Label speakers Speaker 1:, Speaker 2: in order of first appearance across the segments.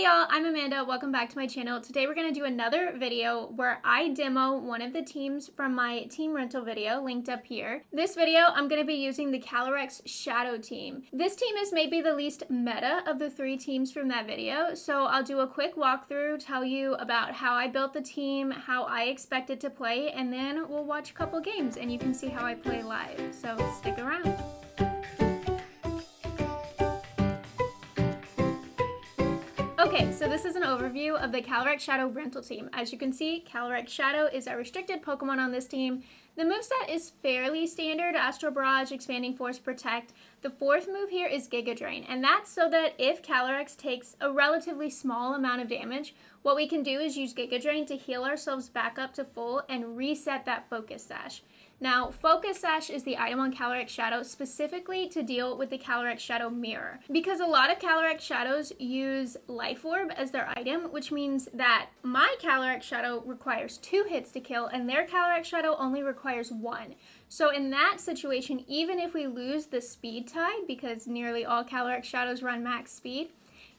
Speaker 1: y'all, I'm Amanda. Welcome back to my channel. Today we're going to do another video where I demo one of the teams from my team rental video linked up here. This video I'm going to be using the Calyrex-Shadow team. This team is maybe the least meta of the three teams from that video, so I'll do a quick walkthrough, tell you about how I built the team, how I expect it to play, and then we'll watch a couple games and you can see how I play live. So stick around. Okay, so this is an overview of the Calyrex-Shadow rental team. As you can see, Calyrex-Shadow is a restricted Pokemon on this team. The moveset is fairly standard: Astral Barrage, Expanding Force, Protect. The fourth move here is Giga Drain, and that's so that if Calyrex takes a relatively small amount of damage, what we can do is use Giga Drain to heal ourselves back up to full and reset that Focus Sash. Now, Focus Sash is the item on Calyrex-Shadow specifically to deal with the Calyrex-Shadow mirror, because a lot of Calyrex-Shadows use Life Orb as their item, which means that my Calyrex-Shadow requires 2 hits to kill and their Calyrex-Shadow only requires 1. So in that situation, even if we lose the speed tie, because nearly all Calyrex-Shadows run max speed,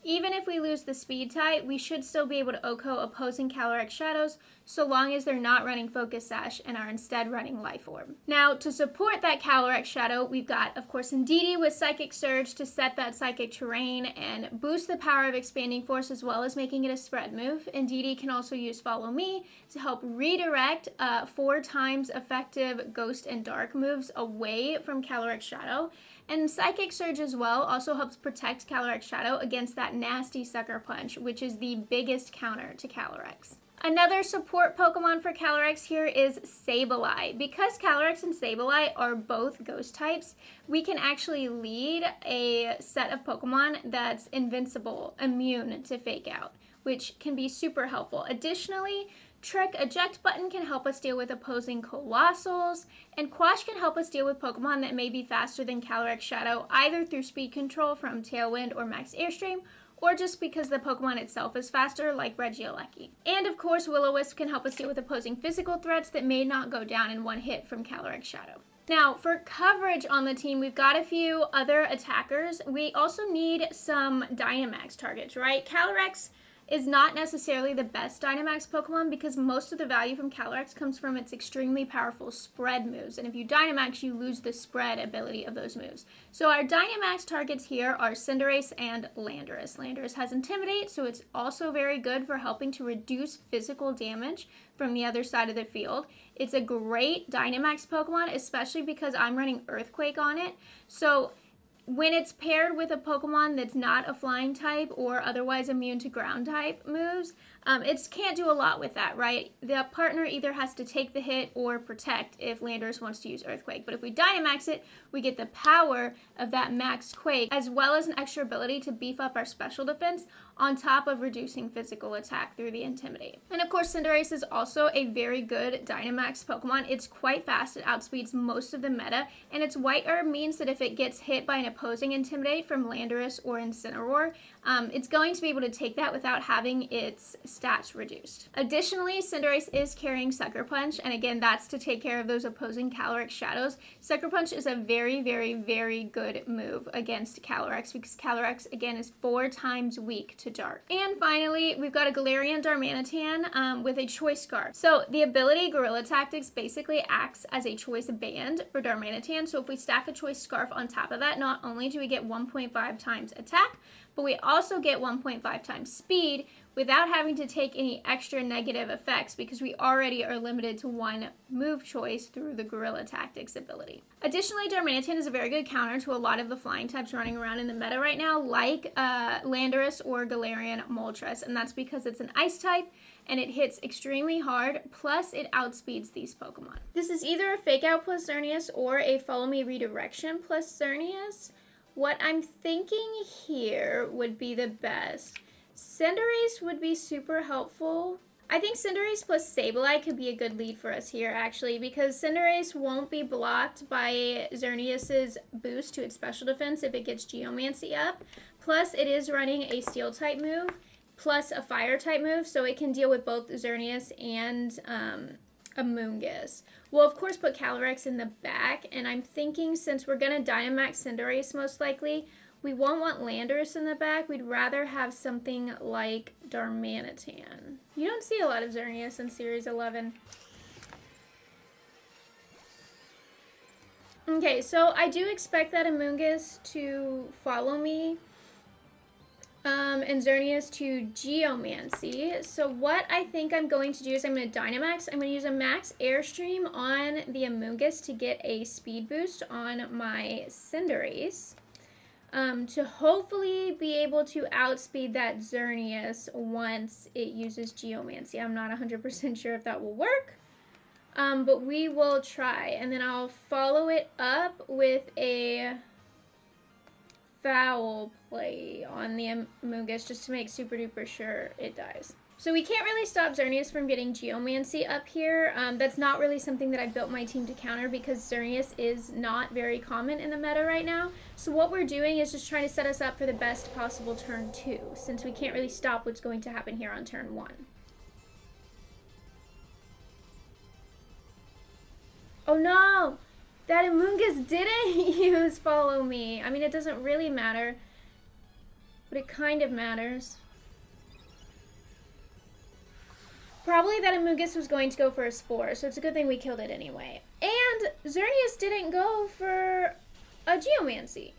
Speaker 1: even if we lose the speed tie, we should still be able to OHKO opposing Calyrex-Shadows so long as they're not running Focus Sash and are instead running Life Orb. Now, to support that Calyrex-Shadow, we've got, of course, Indeedee with Psychic Surge to set that Psychic Terrain and boost the power of Expanding Force as well as making it a spread move. Indeedee can also use Follow Me to help redirect 4 times effective Ghost and Dark moves away from Calyrex-Shadow. And Psychic Surge as well also helps protect Calyrex-Shadow against that nasty Sucker Punch, which is the biggest counter to Calyrex. Another support Pokemon for Calyrex here is Sableye. Because Calyrex and Sableye are both ghost types, we can actually lead a set of Pokemon that's invincible, immune to Fake Out, which can be super helpful. Additionally, Trick Eject Button can help us deal with opposing Colossals, and Quash can help us deal with Pokemon that may be faster than Calyrex-Shadow, either through speed control from Tailwind or Max Airstream, or just because the Pokemon itself is faster, like Regieleki. And of course, Will-O-Wisp can help us deal with opposing physical threats that may not go down in one hit from Calyrex-Shadow. Now, for coverage on the team, we've got a few other attackers. We also need some Dynamax targets, right? Calyrex is not necessarily the best Dynamax Pokemon because most of the value from Calyrex comes from its extremely powerful spread moves, and if you Dynamax, you lose the spread ability of those moves. So our Dynamax targets here are Cinderace and Landorus. Landorus has Intimidate, so it's also very good for helping to reduce physical damage from the other side of the field. It's a great Dynamax Pokemon, especially because I'm running Earthquake on it. So when it's paired with a Pokemon that's not a flying type or otherwise immune to ground type moves, it can't do a lot with that, right? The partner either has to take the hit or protect if Landorus wants to use Earthquake. But if we Dynamax it, we get the power of that Max Quake, as well as an extra ability to beef up our special defense on top of reducing physical attack through the Intimidate. And of course, Cinderace is also a very good Dynamax Pokemon. It's quite fast, it outspeeds most of the meta, and its White Herb means that if it gets hit by an opposing Intimidate from Landorus or Incineroar, it's going to be able to take that without having its stats reduced. Additionally, Cinderace is carrying Sucker Punch, and again, that's to take care of those opposing Calyrex-Shadows. Sucker Punch is a very, very, very good move against Calyrex because Calyrex, again, is 4 times weak to Dark. And finally, we've got a Galarian Darmanitan with a Choice Scarf. So the ability Guerrilla Tactics basically acts as a Choice Band for Darmanitan. So if we stack a Choice Scarf on top of that, not only do we get 1.5 times attack, but we also get 1.5 times speed without having to take any extra negative effects because we already are limited to 1 move choice through the Guerrilla Tactics ability. Additionally, Darmanitan is a very good counter to a lot of the flying types running around in the meta right now, like Landorus or Galarian Moltres, and that's because it's an ice type and it hits extremely hard, plus it outspeeds these Pokemon. This is either a Fake Out plus Xerneas or a Follow Me Redirection plus Xerneas. What I'm thinking here would be the best. Cinderace would be super helpful. I think Cinderace plus Sableye could be a good lead for us here, actually, because Cinderace won't be blocked by Xerneas' boost to its special defense if it gets Geomancy up. Plus, it is running a Steel-type move, plus a Fire-type move, so it can deal with both Xerneas and Amoonguss. We'll of course put Calyrex in the back, and I'm thinking since we're going to Dynamax Cinderace most likely, We won't want Landorus in the back. We'd rather have something like Darmanitan. You don't see a lot of Xerneas in Series 11. Okay, so I do expect that Amoonguss to follow me. And Xerneas to Geomancy. So what I think I'm going to do is I'm going to Dynamax. I'm going to use a max Airstream on the Amoonguss to get a speed boost on my Cinderace. To hopefully be able to outspeed that Xerneas once it uses Geomancy. I'm not 100% sure if that will work. But we will try. And then I'll follow it up with a Foul Play on the Amoonguss just to make super duper sure it dies. So we can't really stop Xerneas from getting Geomancy up here. That's not really something that I built my team to counter because Xerneas is not very common in the meta right now. So what we're doing is just trying to set us up for the best possible turn 2, since we can't really stop what's going to happen here on turn 1. Oh no! That Amoonguss didn't use Follow Me. I mean, it doesn't really matter, but it kind of matters. Probably that Amoonguss was going to go for a Spore, so it's a good thing we killed it anyway. And Xerneas didn't go for a Geomancy.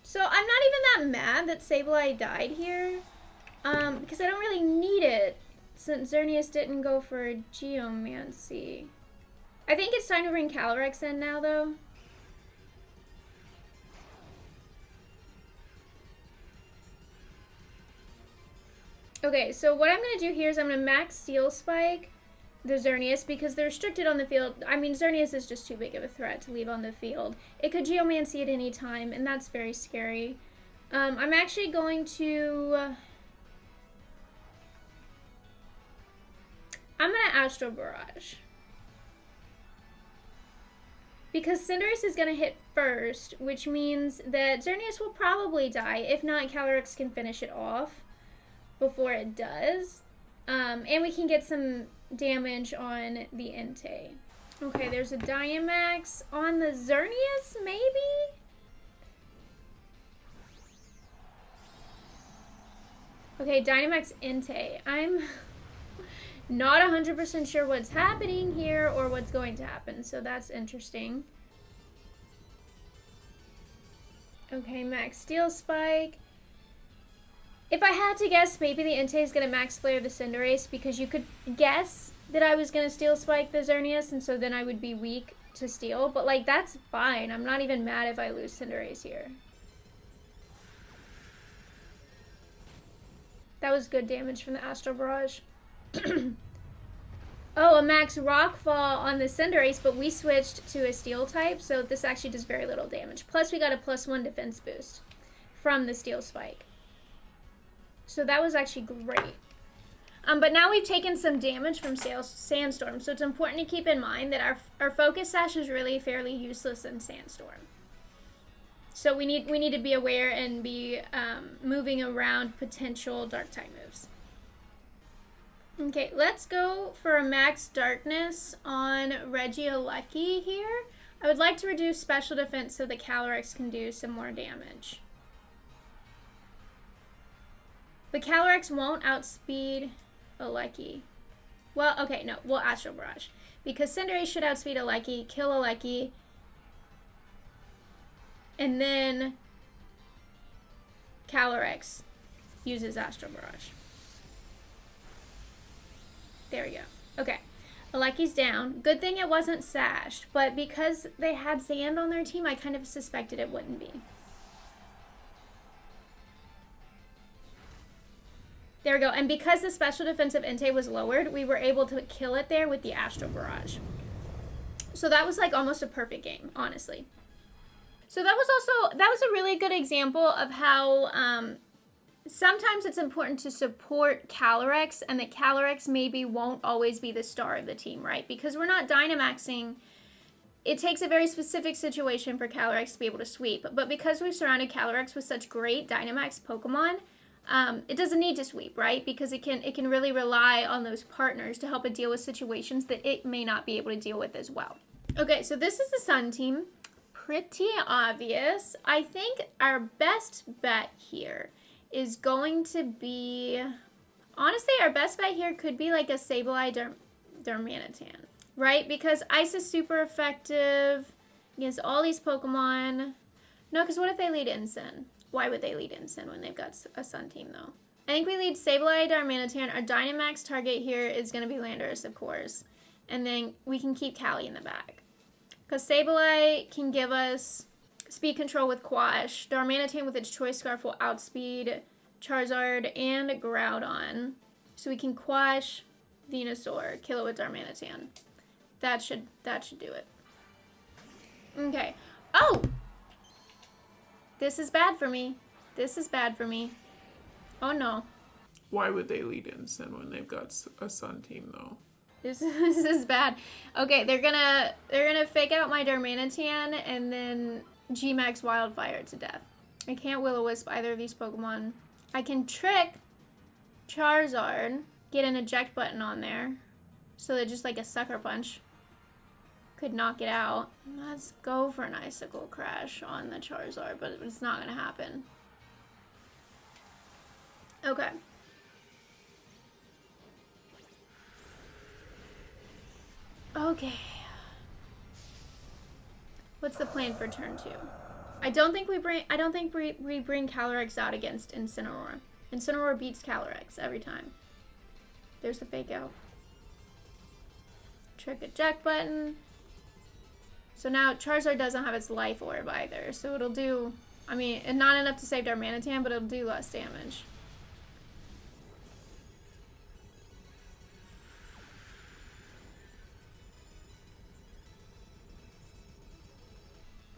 Speaker 1: So I'm not even that mad that Sableye died here, because I don't really need it, since Xerneas didn't go for a Geomancy. I think it's time to bring Calyrex in now, though. Okay, so what I'm going to do here is I'm going to max Steel Spike the Xerneas because they're restricted on the field. I mean, Xerneas is just too big of a threat to leave on the field. It could Geomancy at any time, and that's very scary. I'm actually going to... I'm going to Astral Barrage. Because Cinderace is going to hit first, which means that Xerneas will probably die. If not, Calyrex can finish it off before it does. And we can get some damage on the Entei. Okay, there's a Dynamax on the Xerneas, maybe? Okay, Dynamax Entei. I'm not 100% sure what's happening here or what's going to happen, so that's interesting. Okay, max Steel Spike. If I had to guess, maybe the Entei is going to max Flare the Cinderace because you could guess that I was going to Steel Spike the Xerneas and so then I would be weak to Steel, but like that's fine. I'm not even mad if I lose Cinderace here. That was good damage from the Astral Barrage. Oh, a max Rockfall on the Cinderace, but we switched to a Steel type, so this actually does very little damage. Plus, we got a +1 defense boost from the Steel Spike. So that was actually great. But now we've taken some damage from Sandstorm, so it's important to keep in mind that our Focus Sash is really fairly useless in Sandstorm. So we need to be aware and be moving around potential Dark-type moves. Okay, let's go for a max Darkness on Regieleki here. I would like to reduce special defense so the Calyrex can do some more damage. But Calyrex won't outspeed Alecki. Well, okay, no, we'll Astral Barrage. Because Cinderace should outspeed Alecki, kill Alecki, and then Calyrex uses Astral Barrage. There we go. Okay. Alecki's down. Good thing it wasn't sashed, but because they had sand on their team, I kind of suspected it wouldn't be. There we go. And because the special defensive Entei was lowered, we were able to kill it there with the Astral Barrage. So that was like almost a perfect game, honestly. So that was a really good example of how sometimes it's important to support Calyrex, and that Calyrex maybe won't always be the star of the team, right? Because we're not Dynamaxing. It takes a very specific situation for Calyrex to be able to sweep. But because we've surrounded Calyrex with such great Dynamax Pokemon, it doesn't need to sweep, right? Because it can really rely on those partners to help it deal with situations that it may not be able to deal with as well. Okay, so this is the Sun team. pretty obvious. I think our best bet here is going to be... Honestly, our best bet here could be like a Sableye Darmanitan, right? Because Ice is super effective against all these Pokemon. No, because what if they lead Incin? Why would they lead Incin when they've got a Sun team, though? I think we lead Sableye Darmanitan. Our Dynamax target here is going to be Landorus, of course. And then we can keep Callie in the back. Because Sableye can give us speed control with Quash. Darmanitan with its Choice Scarf will outspeed Charizard and Groudon. So we can Quash Venusaur, kill it with Darmanitan. That should do it. Okay. Oh! This is bad for me. This is bad for me. Oh no.
Speaker 2: Why would they lead Incin when they've got a Sun team, though?
Speaker 1: This is bad. Okay, they're gonna fake out my Darmanitan and then G-Max Wildfire to death. I can't Will-O-Wisp either of these Pokemon. I can trick Charizard, get an eject button on there, so that just like a Sucker Punch could knock it out. Let's go for an Icicle Crash on the Charizard, but it's not gonna happen. Okay. Okay. What's the plan for turn 2? I don't think we bring Calyrex out against Incineroar. Incineroar beats Calyrex every time. There's the fake out. Trick eject button. So now Charizard doesn't have its life orb either. So it'll do, I mean, not enough to save Darmanitan, but it'll do less damage.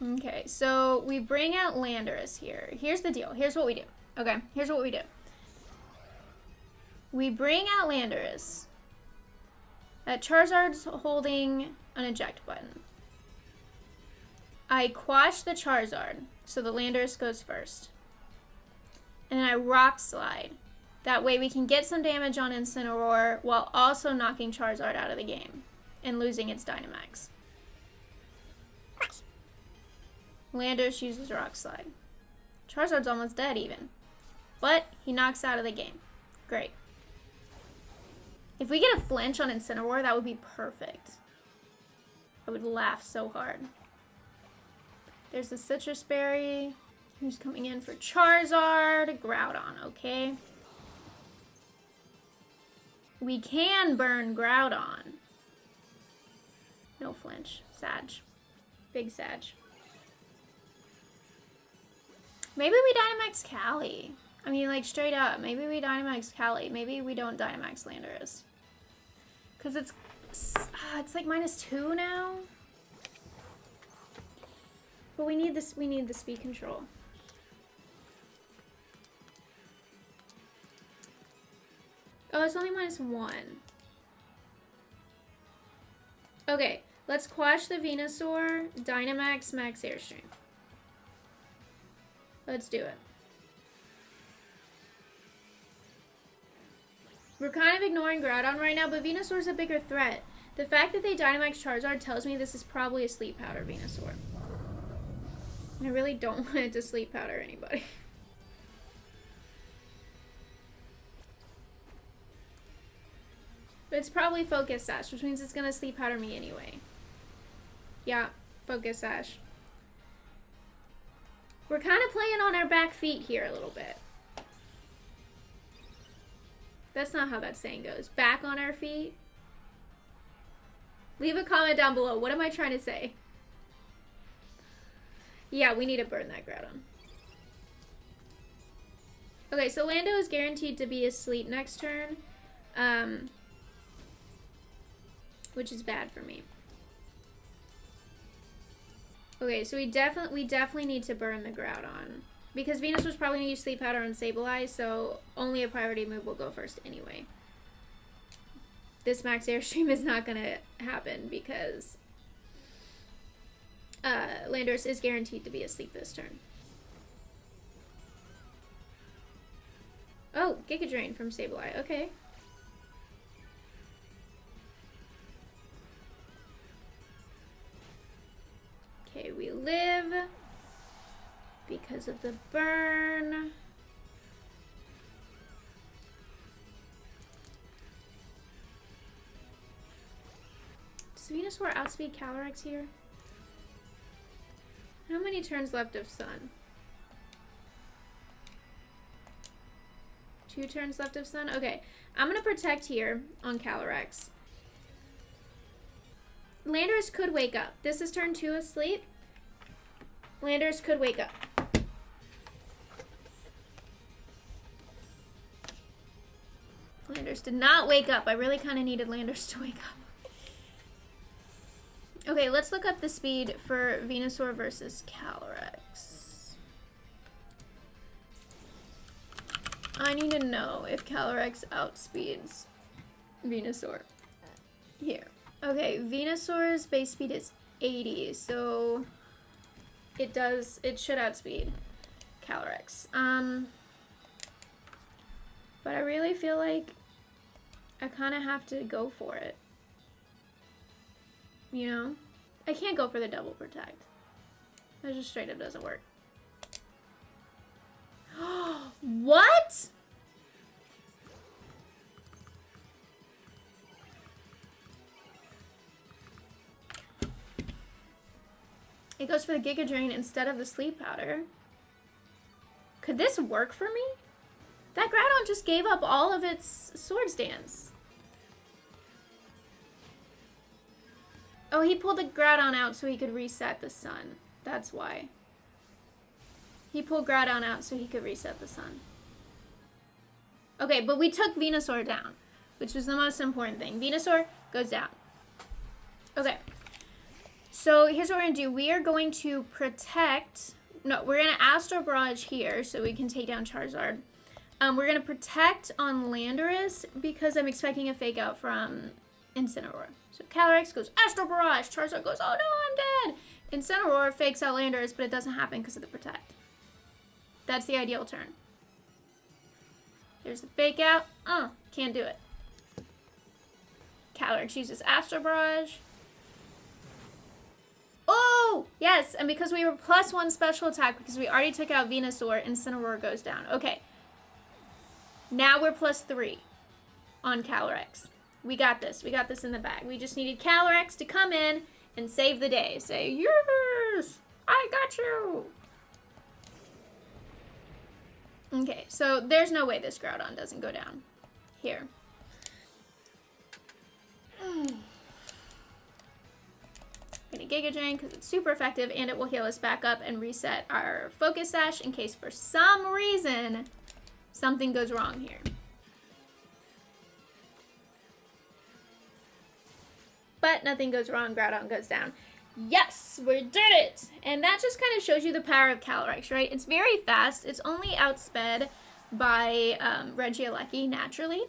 Speaker 1: Okay, so we bring out Landorus here. Here's the deal. Here's what we do. Okay, here's what we do. We bring out Landorus. That Charizard's holding an eject button. I quash the Charizard, so the Landorus goes first. And then I Rock Slide. That way we can get some damage on Incineroar while also knocking Charizard out of the game and losing its Dynamax. Landorus uses Rock Slide. Charizard's almost dead even. But he knocks out of the game. Great. If we get a flinch on Incineroar, that would be perfect. I would laugh so hard. There's the Citrus Berry. Who's coming in for Charizard? Groudon, okay. We can burn Groudon. No flinch. Sag. Big Sag. Maybe we Dynamax Callie. I mean, like, straight up. Maybe we Dynamax Callie. Maybe we don't Dynamax Landorus. Because it's like -2 now. But we need this. We need the speed control. Oh, it's only -1. Okay, let's quash the Venusaur, Dynamax, Max Airstream. Let's do it. We're kind of ignoring Groudon right now, but Venusaur's a bigger threat. The fact that they Dynamax Charizard tells me this is probably a Sleep Powder Venusaur. I really don't want it to Sleep Powder anybody. But it's probably Focus Sash, which means it's going to Sleep Powder me anyway. Yeah, Focus Sash. We're kind of playing on our back feet here a little bit. That's not how that saying goes. Back on our feet. Leave a comment down below. What am I trying to say? Yeah, we need to burn that Groudon. Okay, so Lando is guaranteed to be asleep next turn. Which is bad for me. Okay, so we definitely need to burn the Groudon. Because Venusaur's probably going to use Sleep Powder on Sableye, so only a priority move will go first anyway. This Max Airstream is not going to happen because Landorus is guaranteed to be asleep this turn. Oh, Giga Drain from Sableye. Okay. Okay, we live because of the burn. Does Venusaur outspeed Calyrex here? How many turns left of Sun? 2 turns left of Sun? Okay, I'm gonna protect here on Calyrex. Landers could wake up. This is turn 2 of sleep. Landers could wake up. Landers did not wake up. I really kind of needed Landers to wake up. Okay, let's look up the speed for Venusaur versus Calyrex. I need to know if Calyrex outspeeds Venusaur. Here. Okay, Venusaur's base speed is 80, so it should outspeed Calyrex. But I really feel like I kind of have to go for it. You know? I can't go for the double protect. That just straight up doesn't work. What? It goes for the Giga Drain instead of the Sleep Powder. Could this work for me? That Groudon just gave up all of its Swords Dance. Oh, he pulled the Groudon out so he could reset the Sun. That's why. He pulled Groudon out so he could reset the Sun. Okay, but we took Venusaur down, which was the most important thing. Venusaur goes down. Okay. So here's what we're going to do. We are going to protect... No, we're going to Astral Barrage here so we can take down Charizard. We're going to protect on Landorus because I'm expecting a fake out from Incineroar. So Calyrex goes Astral Barrage. Charizard goes, oh no, I'm dead. Incineroar fakes out Landorus, but it doesn't happen because of the protect. That's the ideal turn. There's the fake out. Oh, can't do it. Calyrex uses Astral Barrage. Oh, yes, and because we were +1 special attack, because we already took out Venusaur, Incineroar goes down. Okay. Now we're +3 on Calyrex. We got this. We got this in the bag. We just needed Calyrex to come in and save the day. Say, yes, I got you. Okay, so there's no way this Groudon doesn't go down. Here. Gonna Giga Drain because it's super effective and it will heal us back up and reset our Focus Sash in case for some reason something goes wrong here. But nothing goes wrong, Groudon goes down. Yes, we did it! And that just kind of shows you the power of Calyrex, right? It's very fast. It's only outsped by Regieleki naturally.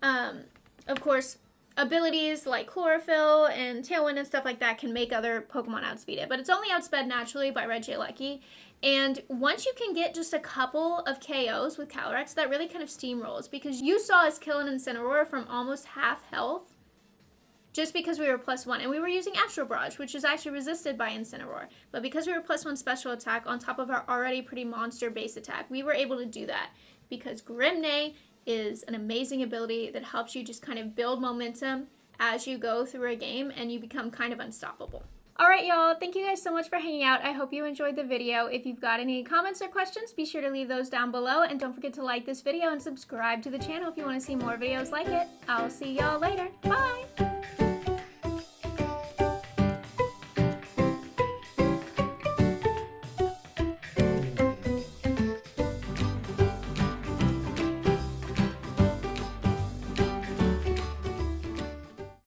Speaker 1: Of course, abilities like Chlorophyll and Tailwind and stuff like that can make other Pokemon outspeed it. But it's only outsped naturally by Regieleki. And once you can get just a couple of KOs with Calyrex, that really kind of steamrolls. Because you saw us kill an Incineroar from almost half health just because we were +1. And we were using Astral Barrage, which is actually resisted by Incineroar. But because we were +1 special attack on top of our already pretty monster base attack, we were able to do that. Because Grimnay is an amazing ability that helps you just kind of build momentum as you go through a game and you become kind of unstoppable. Alright y'all, thank you guys so much for hanging out. I hope you enjoyed the video. If you've got any comments or questions, be sure to leave those down below. And don't forget to like this video and subscribe to the channel if you want to see more videos like it. I'll see y'all later. Bye!